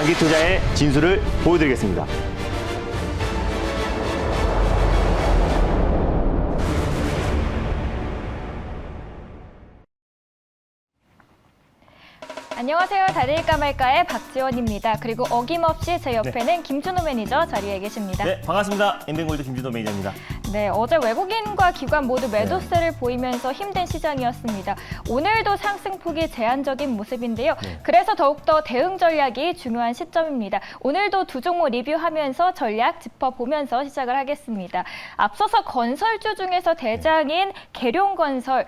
장기 투자의 진수를 보여드리겠습니다. 안녕하세요. 다를까 말까의 박지원입니다. 그리고 어김없이 제 옆에는 김준호 매니저 자리에 계십니다. 네, 반갑습니다. 엔뱅골드 김준호 매니저입니다. 네, 어제 외국인과 기관 모두 매도세를 보이면서 힘든 시장이었습니다. 오늘도 상승폭이 제한적인 모습인데요. 그래서 더욱더 대응 전략이 중요한 시점입니다. 오늘도 두 종목 리뷰하면서 전략 짚어보면서 시작을 하겠습니다. 앞서서 건설주 중에서 대장인 계룡건설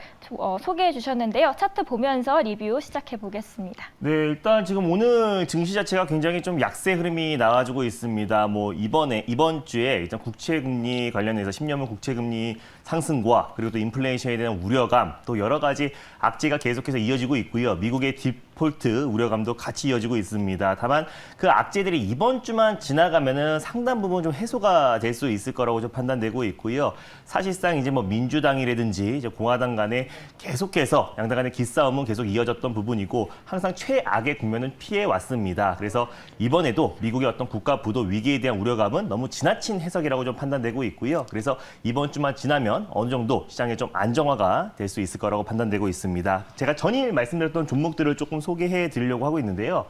소개해 주셨는데요. 차트 보면서 리뷰 시작해 보겠습니다. 네, 일단 지금 오늘 증시 자체가 굉장히 좀 약세 흐름이 나와주고 있습니다. 뭐 이번 주에 일단 국채금리 관련해서 10년물 국채금리 상승과 그리고 또 인플레이션에 대한 우려감, 또 여러 가지 악재가 계속해서 이어지고 있고요. 미국의 디폴트 우려감도 같이 이어지고 있습니다. 다만 그 악재들이 이번 주만 지나가면은 상당 부분 좀 해소가 될 수 있을 거라고 좀 판단되고 있고요. 사실상 이제 뭐 민주당이라든지 이제 공화당 간에 계속해서 양당 간의 기싸움은 계속 이어졌던 부분이고 항상 최악의 국면은 피해 왔습니다. 그래서 이번에도 미국의 어떤 국가 부도 위기에 대한 우려감은 너무 지나친 해석이라고 좀 판단되고 있고요. 그래서 이번 주만 지나면 어느 정도 시장에 좀 안정화가 될 수 있을 거라고 판단되고 있습니다. 제가 전일 말씀드렸던 종목들을 조금 소개해 드리려고 하고 있는데요.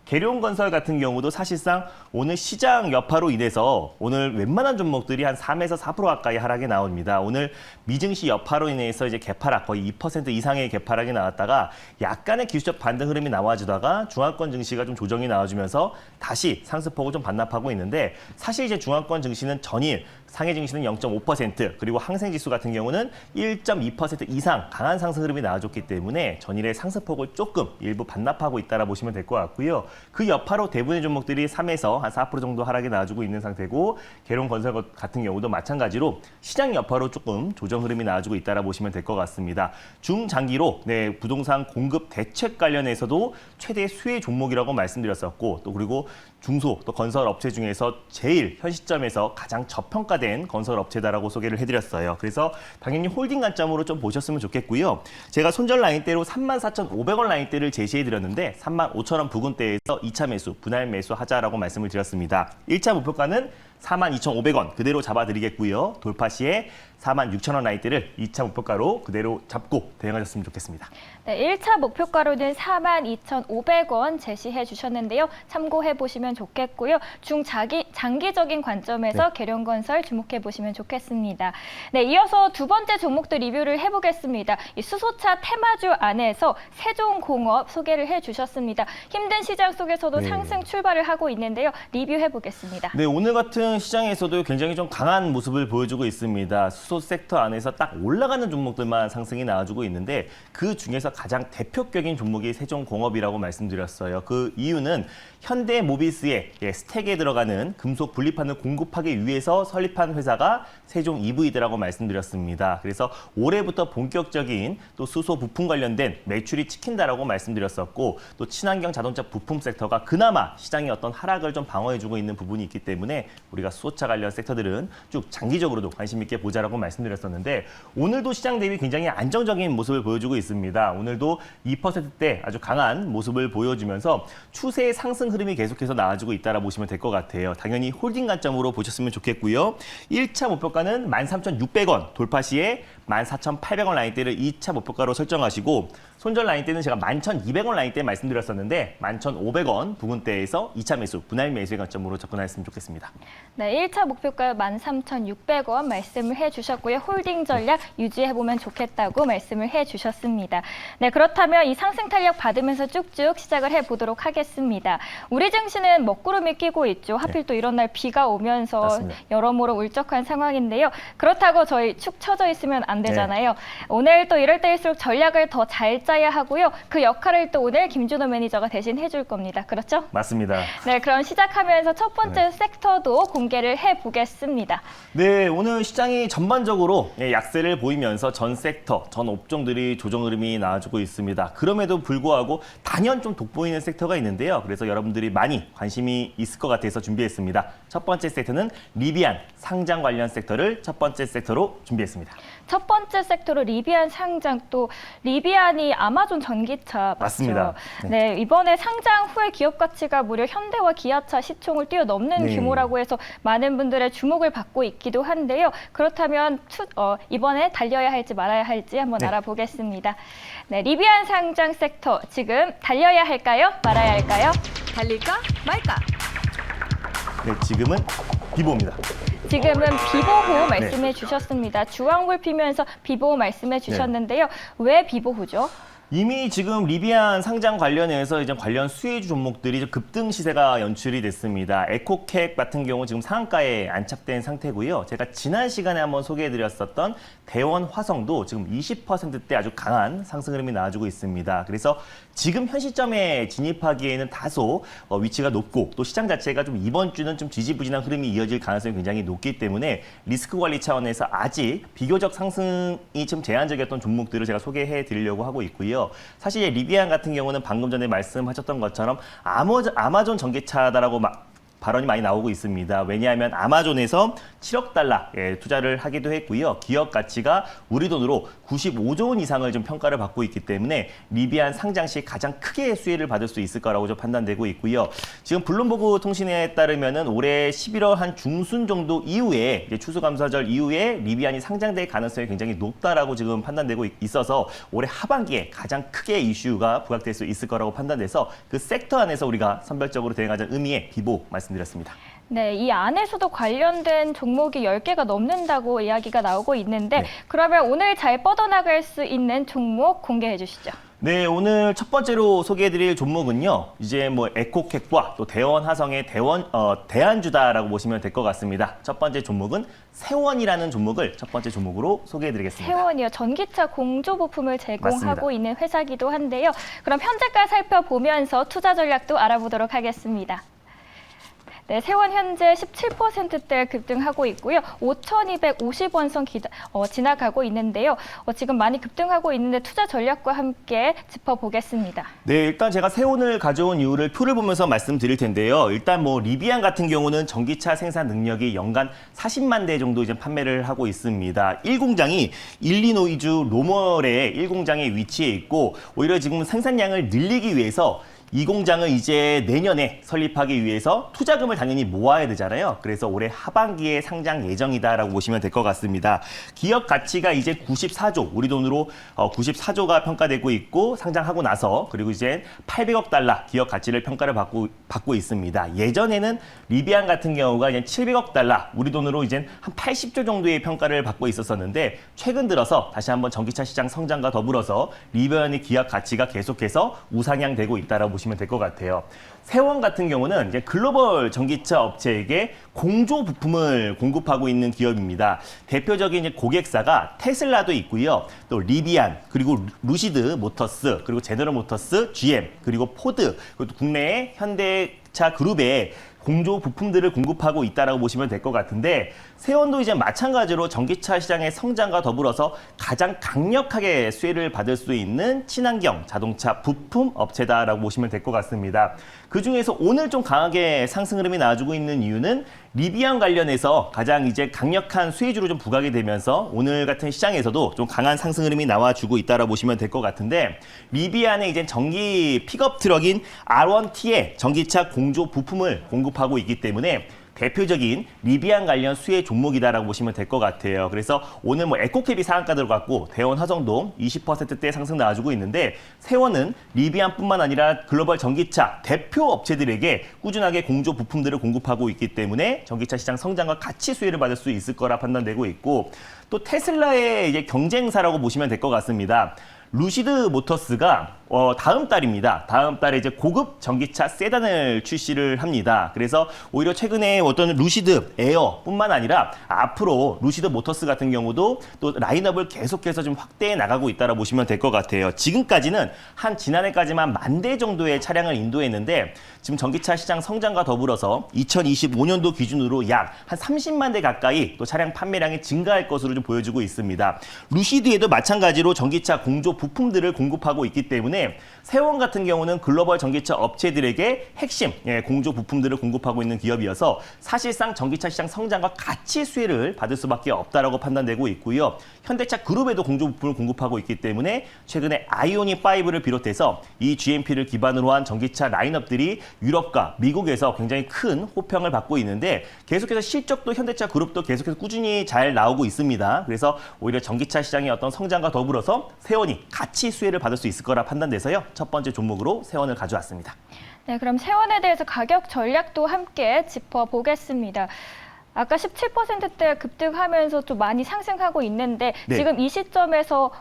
계룡건설 같은 경우도 사실상 오늘 시장 여파로 인해서 오늘 웬만한 종목들이 한 3에서 4% 가까이 하락이 나옵니다. 오늘 미증시 여파로 인해서 이제 개파락 거의 2% 이상의 개파락이 나왔다가 약간의 기술적 반등 흐름이 나와주다가 중앙권 증시가 좀 조정이 나와주면서 다시 상승폭을 좀 반납하고 있는데 사실 이제 중앙권 증시는 전일 상해 증시는 0.5% 그리고 항생지수 같은 경우는 1.2% 이상 강한 상승 흐름이 나와줬기 때문에 전일의 상승폭을 조금 일부 반납하고 있다라 보시면 될 것 같고요. 그 여파로 대부분의 종목들이 3에서 한 4% 정도 하락이 나와주고 있는 상태고 계룡건설 같은 경우도 마찬가지로 시장 여파로 조금 조정 흐름이 나와주고 있다라 보시면 될 것 같습니다. 중장기로 부동산 공급 대책 관련해서도 최대 수혜 종목이라고 말씀드렸었고 또 그리고 중소 또 건설 업체 중에서 제일 현 시점에서 가장 저평가된 건설 업체다라고 소개를 해드렸어요. 그래서 당연히 홀딩 관점으로 좀 보셨으면 좋겠고요. 제가 손절 라인대로 34,500원 라인대를 제시해드렸는데 35,000원 부근대에서 2차 매수, 분할 매수하자라고 말씀을 드렸습니다. 1차 목표가는 42,500원 그대로 잡아드리겠고요. 돌파 시에 46,000원 라인대를 2차 목표가로 그대로 잡고 대응하셨으면 좋겠습니다. 네, 1차 목표가로는 42,500원 제시해 주셨는데요. 참고해 보시면 좋겠고요. 장기적인 관점에서 계룡건설 주목해 보시면 좋겠습니다. 네, 이어서 두 번째 종목도 리뷰를 해보겠습니다. 이 수소차 테마주 안에서 세종공업 소개를 해 주셨습니다. 힘든 시장 속에서도 상승 출발을 하고 있는데요. 리뷰해 보겠습니다. 네, 오늘 같은 시장에서도 굉장히 좀 강한 모습을 보여주고 있습니다. 수소 섹터 안에서 딱 올라가는 종목들만 상승이 나와주고 있는데 그 중에서 가장 대표격인 종목이 세종공업이라고 말씀드렸어요. 그 이유는 현대모비스의 스택에 들어가는 금속 분리판을 공급하기 위해서 설립한 회사가 세종 EV라고 말씀드렸습니다. 그래서 올해부터 본격적인 또 수소 부품 관련된 매출이 찍힌다라고 말씀드렸었고 또 친환경 자동차 부품 섹터가 그나마 시장의 어떤 하락을 좀 방어해주고 있는 부분이 있기 때문에 우리가 수소차 관련 섹터들은 쭉 장기적으로도 관심 있게 보자라고 말씀드렸었는데 오늘도 시장 대비 굉장히 안정적인 모습을 보여주고 있습니다. 오늘도 2%대 아주 강한 모습을 보여주면서 추세의 상승 흐름이 계속해서 나와주고 있다라 보시면 될 것 같아요. 당연히 홀딩 관점으로 보셨으면 좋겠고요. 1차 목표가는 13,600원, 돌파 시에 14,800원 라인대를 2차 목표가로 설정하시고 손절 라인대는 제가 11,200원 라인대 말씀드렸었는데 11,500원 부근대에서 2차 매수, 분할 매수의 관점으로 접근하셨으면 좋겠습니다. 네, 1차 목표가 13,600원 말씀을 해주셨고요. 홀딩 전략 유지해보면 좋겠다고 말씀을 해주셨습니다. 네, 그렇다면 이 상승 탄력 받으면서 쭉쭉 시작을 해보도록 하겠습니다. 우리 증시는 먹구름이 끼고 있죠. 하필 또 이런 날 비가 오면서 맞습니다. 여러모로 울적한 상황인데요. 그렇다고 저희 축 처져 있으면 안 되잖아요. 오늘 또 이럴 때일수록 전략을 더 잘 짜야 하고요. 그 역할을 또 오늘 김준호 매니저가 대신 해줄 겁니다. 그렇죠? 맞습니다. 네, 그럼 시작하면서 첫 번째 섹터도 공개를 해보겠습니다. 네, 오늘 시장이 전반적으로 약세를 보이면서 전 섹터, 전 업종들이 조정 흐름이 나와주고 있습니다. 그럼에도 불구하고 단연 좀 돋보이는 섹터가 있는데요. 그래서 여러분들이 많이 관심이 있을 것 같아서 준비했습니다. 첫 번째 섹터는 리비안 상장 관련 섹터를 첫 번째 섹터로 준비했습니다. 첫 번째 섹터로 리비안 상장, 또 리비안이 아마존 전기차 맞죠? 맞습니다. 네, 이번에 상장 후에 기업 가치가 무려 현대와 기아차 시총을 뛰어넘는 네. 규모라고 해서 많은 분들의 주목을 받고 있기도 한데요. 그렇다면 이번에 달려야 할지 말아야 할지 한번 네. 알아보겠습니다. 네, 리비안 상장 섹터 지금 달려야 할까요? 말아야 할까요? 달릴까 말까? 네, 지금은 비보입니다. 지금은 비보호 말씀해 주셨습니다. 주황불 피면서 비보호 말씀해 주셨는데요. 왜 비보호죠? 이미 지금 리비안 상장 관련해서 이제 관련 수혜주 종목들이 좀 급등 시세가 연출이 됐습니다. 에코캡 같은 경우 지금 상한가에 안착된 상태고요. 제가 지난 시간에 한번 소개해드렸었던 대원 화성도 지금 20%대 아주 강한 상승 흐름이 나와주고 있습니다. 그래서 지금 현 시점에 진입하기에는 다소 위치가 높고 또 시장 자체가 좀 이번 주는 좀 지지부진한 흐름이 이어질 가능성이 굉장히 높기 때문에 리스크 관리 차원에서 아직 비교적 상승이 좀 제한적이었던 종목들을 제가 소개해 드리려고 하고 있고요. 사실 리비안 같은 경우는 방금 전에 말씀하셨던 것처럼 아마존 전기차다라고 발언이 많이 나오고 있습니다. 왜냐하면 아마존에서 7억 달러 투자를 하기도 했고요. 기업 가치가 우리 돈으로 95조 원 이상을 좀 평가를 받고 있기 때문에 리비안 상장 시 가장 크게 수혜를 받을 수 있을 거라고 좀 판단되고 있고요. 지금 블룸버그 통신에 따르면은 올해 11월 한 중순 정도 이후에 이제 추수감사절 이후에 리비안이 상장될 가능성이 굉장히 높다라고 지금 판단되고 있어서 올해 하반기에 가장 크게 이슈가 부각될 수 있을 거라고 판단돼서 그 섹터 안에서 우리가 선별적으로 대응하자는 의미의 비보 말씀드렸습니다. 네, 이 안에서도 관련된 종목이 10개가 넘는다고 이야기가 나오고 있는데 그러면 오늘 잘 뻗어나갈 수 있는 종목 공개해 주시죠. 네, 오늘 첫 번째로 소개해드릴 종목은요. 이제 뭐 에코캡과 또 대원 화성의 대안주다라고 보시면 될 것 같습니다. 첫 번째 종목은 세원이라는 종목을 첫 번째 종목으로 소개해드리겠습니다. 세원이요. 전기차 공조 부품을 제공하고 맞습니다. 있는 회사기도 한데요. 그럼 현재가 살펴보면서 투자 전략도 알아보도록 하겠습니다. 네, 세원 현재 17%대 급등하고 있고요. 5,250원 선 지나가고 있는데요. 지금 많이 급등하고 있는데 투자 전략과 함께 짚어보겠습니다. 네, 일단 제가 세원을 가져온 이유를 표를 보면서 말씀드릴 텐데요. 일단 뭐 리비안 같은 경우는 전기차 생산 능력이 연간 40만 대 정도 이제 판매를 하고 있습니다. 1공장이 일리노이주 로멀의 1공장에 위치해 있고 오히려 지금 생산량을 늘리기 위해서 이 공장을 이제 내년에 설립하기 위해서 투자금을 당연히 모아야 되잖아요. 그래서 올해 하반기에 상장 예정이다라고 보시면 될 것 같습니다. 기업 가치가 이제 94조, 우리 돈으로 94조가 평가되고 있고 상장하고 나서 그리고 이제 800억 달러 기업 가치를 평가를 받고 있습니다. 예전에는 리비안 같은 경우가 이제 700억 달러, 우리 돈으로 이제 한 80조 정도의 평가를 받고 있었었는데 최근 들어서 다시 한번 전기차 시장 성장과 더불어서 리비안의 기업 가치가 계속해서 우상향되고 있다라고 보시면 될 것 같아요. 세원 같은 경우는 이제 글로벌 전기차 업체에게 공조 부품을 공급하고 있는 기업입니다. 대표적인 이제 고객사가 테슬라도 있고요. 또 리비안, 그리고 루시드 모터스, 그리고 제너럴 모터스, GM, 그리고 포드, 그리고 또 국내의 현대차 그룹에 공조 부품들을 공급하고 있다라고 보시면 될 것 같은데 세원도 이제 마찬가지로 전기차 시장의 성장과 더불어서 가장 강력하게 수혜를 받을 수 있는 친환경 자동차 부품 업체다라고 보시면 될 것 같습니다. 그중에서 오늘 좀 강하게 상승 흐름이 나와주고 있는 이유는 리비안 관련해서 가장 이제 강력한 수혜주로 좀 부각이 되면서 오늘 같은 시장에서도 좀 강한 상승 흐름이 나와주고 있다라고 보시면 될 것 같은데 리비안의 이제 전기 픽업 트럭인 R1T의 전기차 공조 부품을 공급하고 있기 때문에 대표적인 리비안 관련 수혜 종목이다라고 보시면 될 것 같아요. 그래서 오늘 뭐 에코캡이 상한가 들어갔고 대원 화성도 20%대 상승 나와주고 있는데 세원은 리비안뿐만 아니라 글로벌 전기차 대표 업체들에게 꾸준하게 공조 부품들을 공급하고 있기 때문에 전기차 시장 성장과 같이 수혜를 받을 수 있을 거라 판단되고 있고 또 테슬라의 이제 경쟁사라고 보시면 될 것 같습니다. 루시드 모터스가 다음 달입니다. 다음 달에 이제 고급 전기차 세단을 출시를 합니다. 그래서 오히려 최근에 어떤 루시드 에어뿐만 아니라 앞으로 루시드 모터스 같은 경우도 또 라인업을 계속해서 좀 확대해 나가고 있다고 보시면 될 것 같아요. 지금까지는 한 지난해까지만 10,000대 정도의 차량을 인도했는데 지금 전기차 시장 성장과 더불어서 2025년도 기준으로 약 한 30만 대 가까이 또 차량 판매량이 증가할 것으로 좀 보여지고 있습니다. 루시드에도 마찬가지로 전기차 공조 부품들을 공급하고 있기 때문에 때문에 세원 같은 경우는 글로벌 전기차 업체들에게 핵심 공조 부품들을 공급하고 있는 기업이어서 사실상 전기차 시장 성장과 같이 수혜를 받을 수밖에 없다라고 판단되고 있고요. 현대차 그룹에도 공조 부품을 공급하고 있기 때문에 최근에 아이오닉 5를 비롯해서 이 GMP를 기반으로 한 전기차 라인업들이 유럽과 미국에서 굉장히 큰 호평을 받고 있는데 계속해서 실적도 현대차 그룹도 계속해서 꾸준히 잘 나오고 있습니다. 그래서 오히려 전기차 시장의 어떤 성장과 더불어서 세원이 같이 수혜를 받을 수 있을 거라 판단돼서요. 첫 번째 종목으로 세원을 가져왔습니다. 네, 그럼 세원에 대해서 가격 전략도 함께 짚어보겠습니다. 아까 17%대 급등하면서 좀 많이 상승하고 있는데 네. 지금 이 시점에서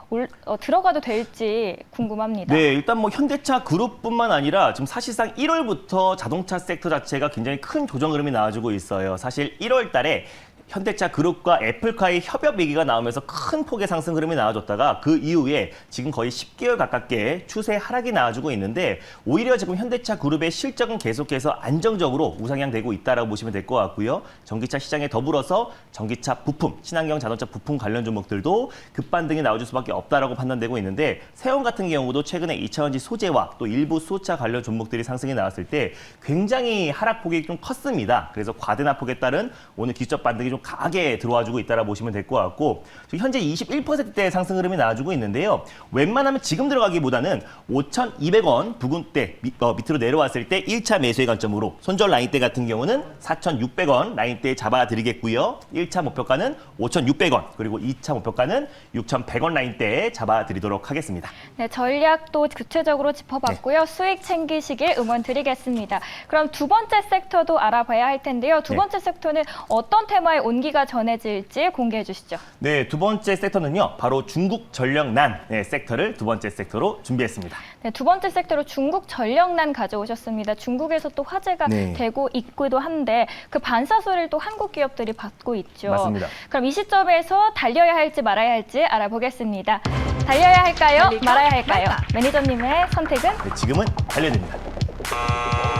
들어가도 될지 궁금합니다. 네, 일단 뭐 현대차 그룹뿐만 아니라 지금 사실상 1월부터 자동차 섹터 자체가 굉장히 큰 조정 흐름이 나와주고 있어요. 사실 1월 달에 현대차 그룹과 애플카의 협업 얘기가 나오면서 큰 폭의 상승 흐름이 나와줬다가 그 이후에 지금 거의 10개월 가깝게 추세 하락이 나와주고 있는데 오히려 지금 현대차 그룹의 실적은 계속해서 안정적으로 우상향되고 있다라고 보시면 될 것 같고요. 전기차 시장에 더불어서 전기차 부품, 친환경 자동차 부품 관련 종목들도 급반등이 나와줄 수밖에 없다라고 판단되고 있는데 세원 같은 경우도 최근에 2차전지 소재와 또 일부 수소차 관련 종목들이 상승이 나왔을 때 굉장히 하락폭이 좀 컸습니다. 그래서 과대나폭에 따른 오늘 기술적 반등이 좀 강하게 들어와주고 있다라 보시면 될 것 같고 현재 21%대 상승 흐름이 나와주고 있는데요. 웬만하면 지금 들어가기보다는 5,200원 부근대 밑으로 내려왔을 때 1차 매수의 관점으로 손절 라인대 같은 경우는 4,600원 라인대에 잡아드리겠고요. 1차 목표가는 5,600원 그리고 2차 목표가는 6,100원 라인대에 잡아드리도록 하겠습니다. 네, 전략도 구체적으로 짚어봤고요. 수익 챙기시길 응원드리겠습니다. 그럼 두 번째 섹터도 알아봐야 할 텐데요. 두 번째 섹터는 어떤 테마의 온기가 전해질지 공개해 주시죠. 네, 두 번째 섹터는요. 바로 중국 전력난 섹터를 두 번째 섹터로 준비했습니다. 네, 두 번째 섹터로 중국 전력난 가져오셨습니다. 중국에서 또 화제가 되고 있기도 한데 그 반사소리를 또 한국 기업들이 받고 있죠. 맞습니다. 그럼 이 시점에서 달려야 할지 말아야 할지 알아보겠습니다. 달려야 할까요? 달릴까? 말아야 할까요? 말까? 매니저님의 선택은? 네, 지금은 달려듭니다.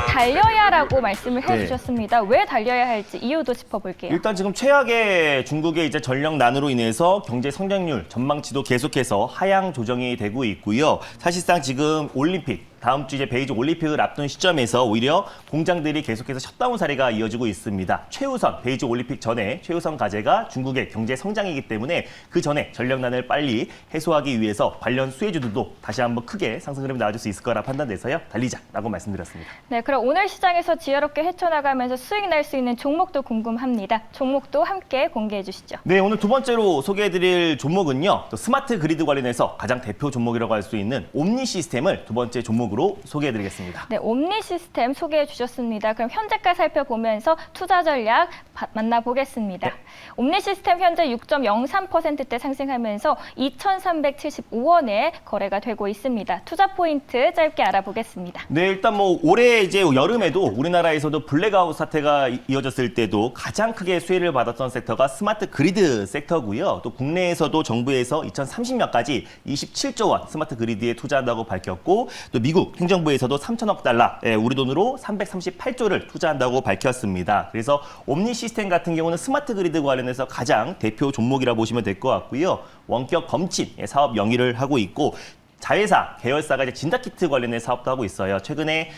달려야라고 말씀을 해주셨습니다. 왜 달려야 할지 이유도 짚어볼게요. 일단 지금 최악의 중국의 이제 전력난으로 인해서 경제 성장률 전망치도 계속해서 하향 조정이 되고 있고요. 사실상 지금 올림픽 다음 주 이제 베이징 올림픽을 앞둔 시점에서 오히려 공장들이 계속해서 셧다운 사례가 이어지고 있습니다. 최우선 베이징 올림픽 전에 최우선 과제가 중국의 경제 성장이기 때문에 그 전에 전력난을 빨리 해소하기 위해서 관련 수혜주들도 다시 한번 크게 상승 흐름이 나와줄 수 있을 거라 판단돼서요. 달리자라고 말씀드렸습니다. 네, 그럼 오늘 시장에서 지혜롭게 헤쳐나가면서 수익 낼 수 있는 종목도 궁금합니다. 종목도 함께 공개해 주시죠. 네, 오늘 두 번째로 소개해드릴 종목은요. 또 스마트 그리드 관련해서 가장 대표 종목이라고 할 수 있는 옴니 시스템을 두 번째 종목으로 소개해드리겠습니다. 네, 옴니 시스템 소개해 주셨습니다. 그럼 현재가 살펴보면서 투자 전략 만나보겠습니다. 네. 옴니 시스템 현재 6.03%대 상승하면서 2,375원에 거래가 되고 있습니다. 투자 포인트 짧게 알아보겠습니다. 네, 일단 뭐 올해 이제 여름에도 우리나라에서도 블랙아웃 사태가 이어졌을 때도 가장 크게 수혜를 받았던 섹터가 스마트 그리드 섹터고요. 또 국내에서도 정부에서 2030년까지 27조 원 스마트 그리드에 투자한다고 밝혔고 또 미국 행정부에서도 3천억 달러, 우리 돈으로 338조를 투자한다고 밝혔습니다. 그래서 옴니 시스템 같은 경우는 스마트 그리드 관련해서 가장 대표 종목이라 보시면 될 것 같고요. 원격 검침 사업 영위를 하고 있고 자회사, 계열사가 이제 진단키트 관련된 사업도 하고 있어요. 최근에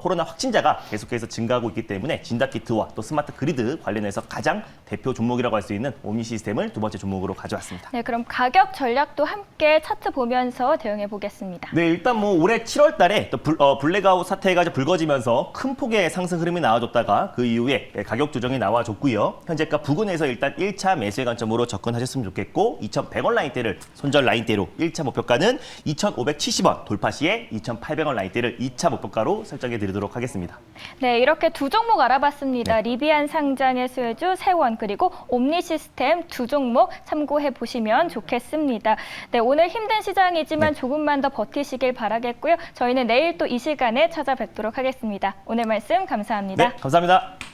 코로나 확진자가 계속해서 증가하고 있기 때문에 진단키트와 또 스마트 그리드 관련해서 가장 대표 종목이라고 할 수 있는 옴니 시스템을 두 번째 종목으로 가져왔습니다. 네, 그럼 가격 전략도 함께 차트 보면서 대응해 보겠습니다. 네, 일단 뭐 올해 7월 달에 또 블랙아웃 사태가 이제 불거지면서 큰 폭의 상승 흐름이 나와줬다가 그 이후에 가격 조정이 나와줬고요. 현재가 부근에서 일단 1차 매수의 관점으로 접근하셨으면 좋겠고 2,100원 라인대를 손절 라인대로 1차 목표가는 2,570원 돌파 시에 2,800원 라인대를 2차 목표가로 설정해 드리도록 하겠습니다. 네, 이렇게 두 종목 알아봤습니다. 리비안 상장의 수혜주 세원 그리고 옴니 시스템 두 종목 참고해 보시면 좋겠습니다. 네, 오늘 힘든 시장이지만 조금만 더 버티시길 바라겠고요. 저희는 내일 또 이 시간에 찾아뵙도록 하겠습니다. 오늘 말씀 감사합니다. 네, 감사합니다.